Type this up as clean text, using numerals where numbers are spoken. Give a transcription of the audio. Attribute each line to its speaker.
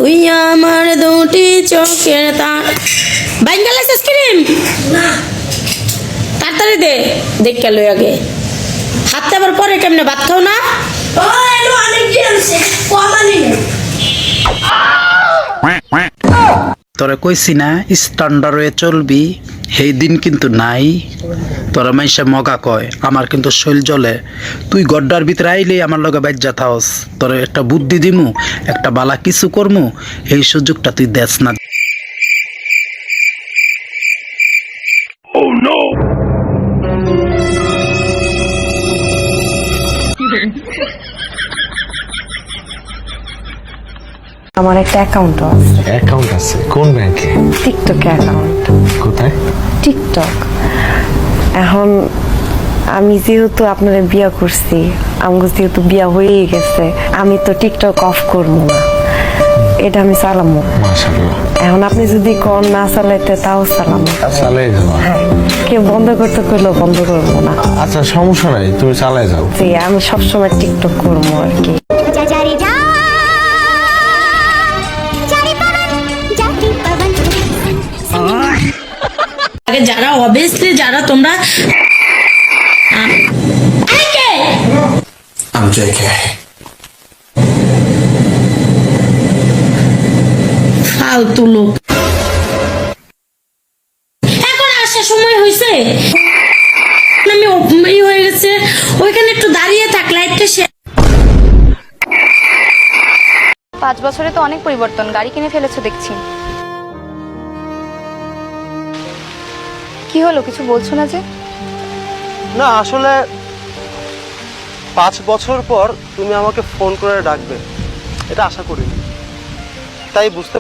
Speaker 1: তুই আমার দুটি চোখের বাইঙ্গাল আইসক্রিম না তাড়াতাড়ি দে দেখে লই আগে হাতে আবার পরে কেমনে ভাত খাও না
Speaker 2: তোরা কইছি না স্ট্যান্ডার্ড হয়ে চলবি সেই দিন কিন্তু নাই। তোরা মাইসা মগা কয় আমার কিন্তু শৈল জলে, তুই গড্ডার ভিতরে আইলেই আমার লগে বাজ্যা থাওস। তোর একটা বুদ্ধি দিমু, একটা বালা কিছু করমু, এই সুযোগটা তুই দেস না।
Speaker 3: আমার একটা অ্যাকাউন্ট আছে।
Speaker 4: অ্যাকাউন্ট আছে? কোন ব্যাংকে?
Speaker 3: TikTok account.
Speaker 4: কোথায়?
Speaker 3: টিকটক। এখন আমি যেহেতু আপনারা বিয়া করছি, আমার যেহেতু বিয়া হয়েই গেছে, আমি তো টিকটক অফ করবো না, এটা আমি চালামো।
Speaker 4: মাশাআল্লাহ।
Speaker 3: এখন আপনি যদি কোন না চালাইতে তাও চালামো।
Speaker 4: চালাই যাও।
Speaker 3: হ্যাঁ, কেউ বন্ধ করতে কইলেও বন্ধ করবো না।
Speaker 4: আচ্ছা সমস্যা নাই, তুমি চালাই যাও।
Speaker 3: জি, আমি সবসময় টিকটক করবো আর কি।
Speaker 1: আগে যারা অবভিয়াসলি যারা তোমরা
Speaker 4: আমি জেকে
Speaker 1: ফালতু লোক এখন আসার সময় হয়েছে আমি হয়ে গেছে ওইখানে একটু দাঁড়িয়ে থাক লাইটটা
Speaker 5: 5 বছরে তো অনেক পরিবর্তন, গাড়ি কিনে ফেলেছো দেখছি। কি হলো, কিছু বলছো না যে?
Speaker 6: না আসলে 5 বছর পর তুমি আমাকে ফোন করে ডাকবে এটা আশা করিনি, তাই বুঝতে